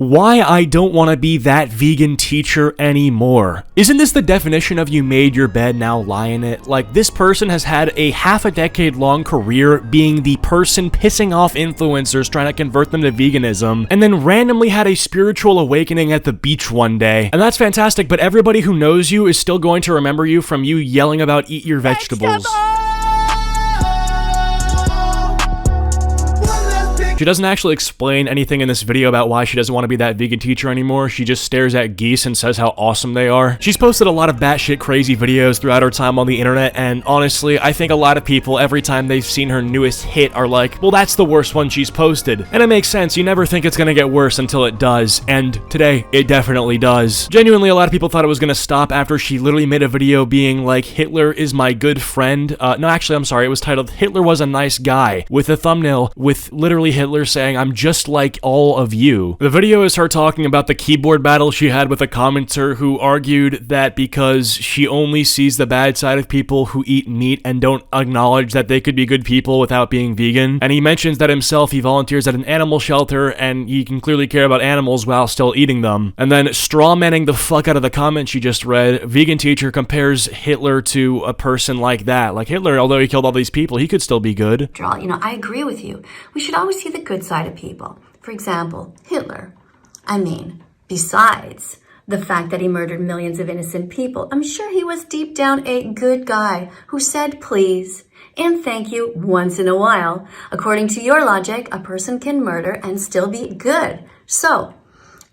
why I don't want to be that vegan teacher anymore. Isn't this the definition of you made your bed, now lie in it? Like, this person has had a half a decade long career being the person pissing off influencers trying to convert them to veganism, and then randomly had a spiritual awakening at the beach one day. And that's fantastic, but everybody who knows you is still going to remember you from you yelling about eat your vegetables. She doesn't actually explain anything in this video about why she doesn't want to be that vegan teacher anymore. She just stares at geese and says how awesome they are. She's posted a lot of batshit crazy videos throughout her time on the internet, and honestly, I think a lot of people, every time they've seen her newest hit, are like, well, that's the worst one she's posted. And it makes sense. You never think it's gonna get worse until it does, and today, it definitely does. Genuinely, a lot of people thought it was gonna stop after she literally made a video being like, Hitler is my good friend. No, actually, I'm sorry. It was titled, Hitler was a nice guy, with a thumbnail with literally Hitler saying, I'm just like all of you. The video is her talking about the keyboard battle she had with a commenter who argued that because she only sees the bad side of people who eat meat and don't acknowledge that they could be good people without being vegan. And he mentions that himself, he volunteers at an animal shelter and he can clearly care about animals while still eating them. And then strawmanning the fuck out of the comment she just read, vegan teacher compares Hitler to a person like that. Like Hitler, although he killed all these people, he could still be good. You know, I agree with you. We should always see the good side of people. For example, Hitler. I mean, besides the fact that he murdered millions of innocent people, I'm sure he was deep down a good guy who said please and thank you once in a while. According to your logic, a person can murder and still be good. So,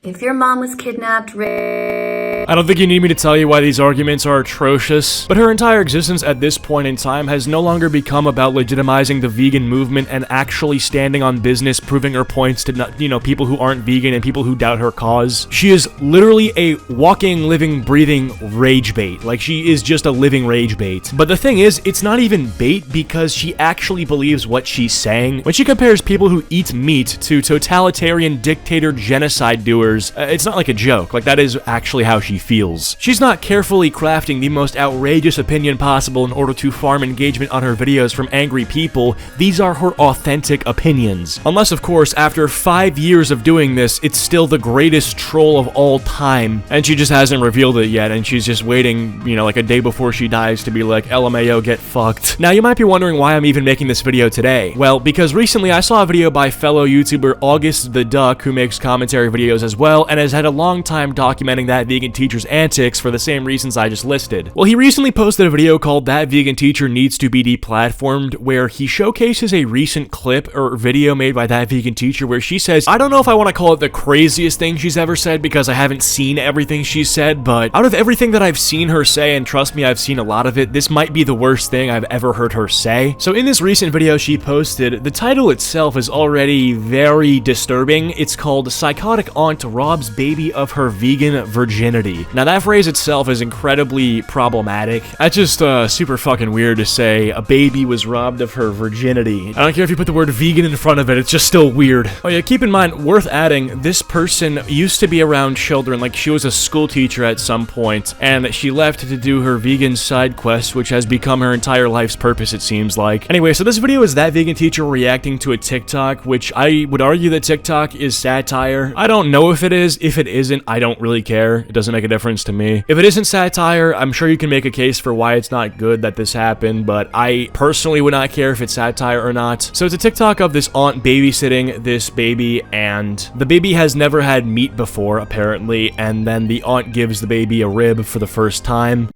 if your mom was kidnapped, I don't think you need me to tell you why these arguments are atrocious, but her entire existence at this point in time has no longer become about legitimizing the vegan movement and actually standing on business, proving her points to, people who aren't vegan and people who doubt her cause. She is literally a walking, living, breathing rage bait. Like, she is just a living rage bait. But the thing is, it's not even bait because she actually believes what she's saying. When she compares people who eat meat to totalitarian dictator genocide doers, it's not like a joke. Like, that is actually how she feels. She's not carefully crafting the most outrageous opinion possible in order to farm engagement on her videos from angry people. These are her authentic opinions. Unless, of course, after 5 years of doing this, it's still the greatest troll of all time, and she just hasn't revealed it yet, and she's just waiting, like a day before she dies to be like, LMAO, get fucked. Now, you might be wondering why I'm even making this video today. Well, because recently I saw a video by fellow YouTuber August the Duck, who makes commentary videos as well, and has had a long time documenting that vegan teacher's antics for the same reasons I just listed. Well, he recently posted a video called That Vegan Teacher Needs to Be Deplatformed, where he showcases a recent clip or video made by that vegan teacher where she says, I don't know if I want to call it the craziest thing she's ever said because I haven't seen everything she said, but out of everything that I've seen her say, and trust me, I've seen a lot of it, this might be the worst thing I've ever heard her say. So in this recent video she posted, the title itself is already very disturbing. It's called Psychotic Aunt Robs Baby of Her Vegan Virginity. Now that phrase itself is incredibly problematic. That's just super fucking weird to say a baby was robbed of her virginity. I don't care if you put the word vegan in front of it, it's just still weird. Oh yeah, keep in mind, worth adding, this person used to be around children, like she was a school teacher at some point, and she left to do her vegan side quest, which has become her entire life's purpose, it seems like. Anyway, so this video is that vegan teacher reacting to a TikTok, which I would argue that TikTok is satire. I don't know if it is. If it isn't, I don't really care. It doesn't make a difference to me. If it isn't satire, I'm sure you can make a case for why it's not good that this happened, but I personally would not care if it's satire or not. So it's a TikTok of this aunt babysitting this baby, and the baby has never had meat before, apparently, and then the aunt gives the baby a rib for the first time.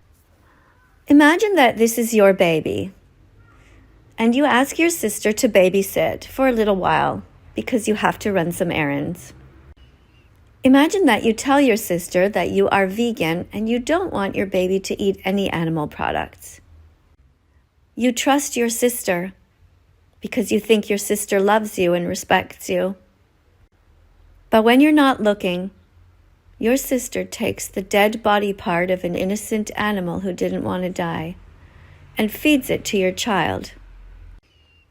Imagine that this is your baby, and you ask your sister to babysit for a little while because you have to run some errands. Imagine that you tell your sister that you are vegan and you don't want your baby to eat any animal products. You trust your sister because you think your sister loves you and respects you. But when you're not looking, your sister takes the dead body part of an innocent animal who didn't want to die and feeds it to your child.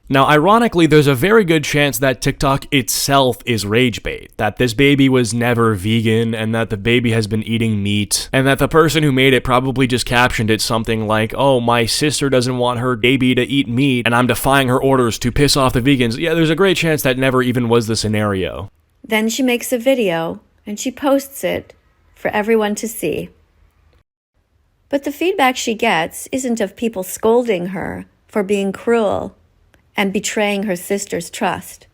Now, ironically, there's a very good chance that TikTok itself is rage bait, that this baby was never vegan, and that the baby has been eating meat, and that the person who made it probably just captioned it something like, oh, my sister doesn't want her baby to eat meat, and I'm defying her orders to piss off the vegans. Yeah, there's a great chance that never even was the scenario. Then she makes a video and she posts it for everyone to see. But the feedback she gets isn't of people scolding her for being cruel and betraying her sister's trust.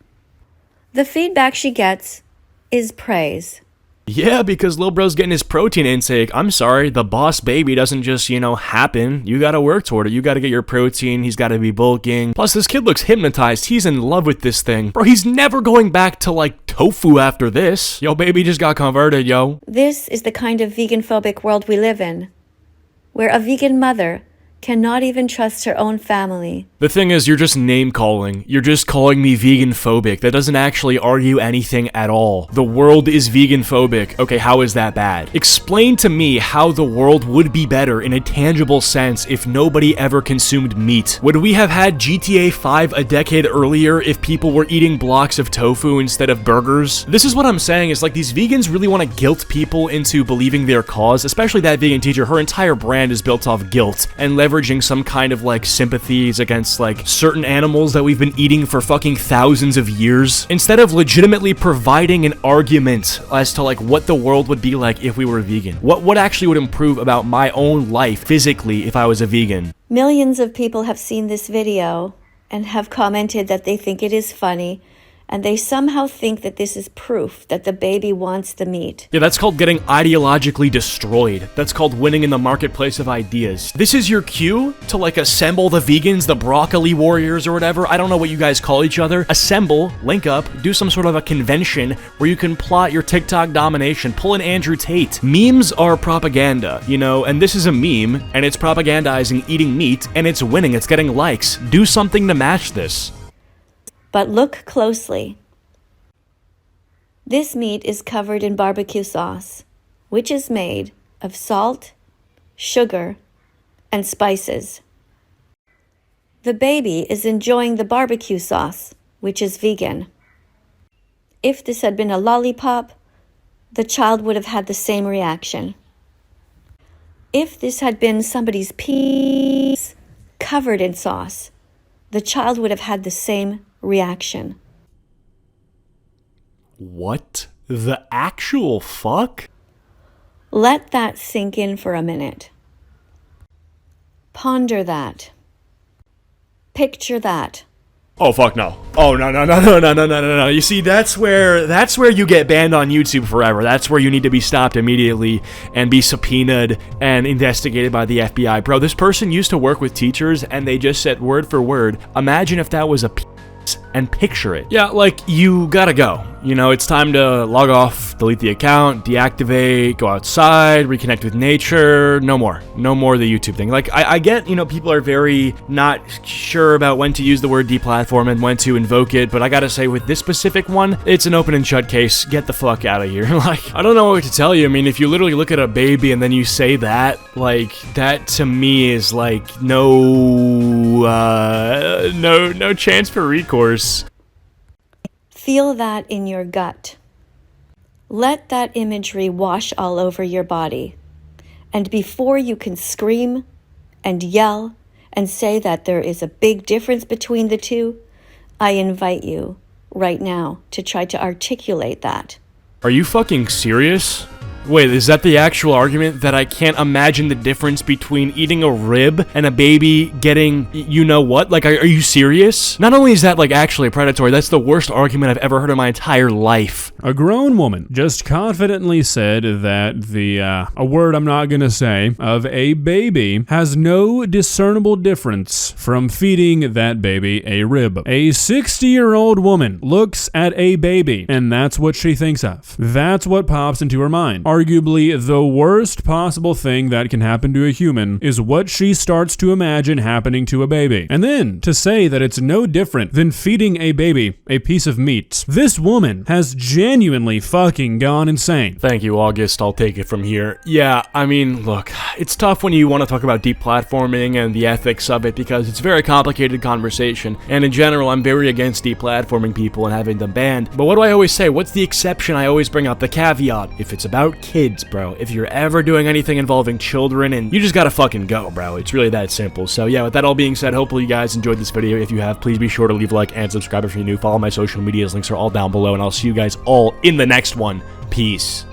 The feedback she gets is praise. Yeah, because Lil Bro's getting his protein intake. I'm sorry, the boss baby doesn't just, happen. You gotta work toward it. You gotta get your protein. He's gotta be bulking. Plus, this kid looks hypnotized. He's in love with this thing. Bro, he's never going back to, tofu after this. Yo, baby just got converted, yo. This is the kind of vegan-phobic world we live in, where a vegan mother cannot even trust her own family. The thing is, you're just name-calling. You're just calling me vegan-phobic. That doesn't actually argue anything at all. The world is vegan-phobic. Okay, how is that bad? Explain to me how the world would be better in a tangible sense if nobody ever consumed meat. Would we have had GTA 5 a decade earlier if people were eating blocks of tofu instead of burgers? This is what I'm saying, is these vegans really want to guilt people into believing their cause, especially that vegan teacher. Her entire brand is built off guilt and leveraging some kind of sympathies against certain animals that we've been eating for fucking thousands of years, instead of legitimately providing an argument as to what the world would be like if we were vegan. What actually would improve about my own life physically if I was a vegan? Millions of people have seen this video and have commented that they think it is funny, and they somehow think that this is proof that the baby wants the meat. Yeah, that's called getting ideologically destroyed. That's called winning in the marketplace of ideas. This is your cue to assemble the vegans, the broccoli warriors or whatever. I don't know what you guys call each other. Assemble, link up, do some sort of a convention where you can plot your TikTok domination, pull an Andrew Tate. Memes are propaganda, and this is a meme, and it's propagandizing eating meat, and it's winning, it's getting likes. Do something to match this. But look closely. This meat is covered in barbecue sauce, which is made of salt, sugar, and spices. The baby is enjoying the barbecue sauce, which is vegan. If this had been a lollipop, the child would have had the same reaction. If this had been somebody's peas covered in sauce, the child would have had the same reaction. What the actual fuck? Let that sink in for a minute. Ponder that. Picture that. Oh fuck no. Oh no. You see, that's where you get banned on YouTube forever. That's where you need to be stopped immediately and be subpoenaed and investigated by the FBI. Bro, this person used to work with teachers and they just said word for word, imagine if that was a and picture it. Yeah, you gotta go. It's time to log off, delete the account, deactivate, go outside, reconnect with nature. No more of the YouTube thing. I get, people are very not sure about when to use the word deplatform and when to invoke it, but I gotta say, with this specific one, it's an open and shut case. Get the fuck out of here. I don't know what to tell you. I mean, if you literally look at a baby and then you say that, that to me is no chance for recourse. Feel that in your gut. Let that imagery wash all over your body. And before you can scream and yell and say that there is a big difference between the two, I invite you right now to try to articulate that. Are you fucking serious? Wait, is that the actual argument, that I can't imagine the difference between eating a rib and a baby getting what? Are you serious? Not only is that actually predatory, that's the worst argument I've ever heard in my entire life. A grown woman just confidently said that a word I'm not gonna say, of a baby has no discernible difference from feeding that baby a rib. A 60-year-old woman looks at a baby and that's what she thinks of. That's what pops into her mind. Arguably, the worst possible thing that can happen to a human is what she starts to imagine happening to a baby. And then, to say that it's no different than feeding a baby a piece of meat. This woman has genuinely fucking gone insane. Thank you, August. I'll take it from here. Yeah, I mean, look, it's tough when you want to talk about deplatforming and the ethics of it because it's a very complicated conversation. And in general, I'm very against deplatforming people and having them banned. But what do I always say? What's the exception I always bring up? The caveat. If it's about kids, bro. If you're ever doing anything involving children, and you just gotta fucking go, bro. It's really that simple. So yeah, with that all being said, hopefully you guys enjoyed this video. If you have, please be sure to leave a like and subscribe if you're new. Follow my social medias. Links are all down below, and I'll see you guys all in the next one. Peace. Peace.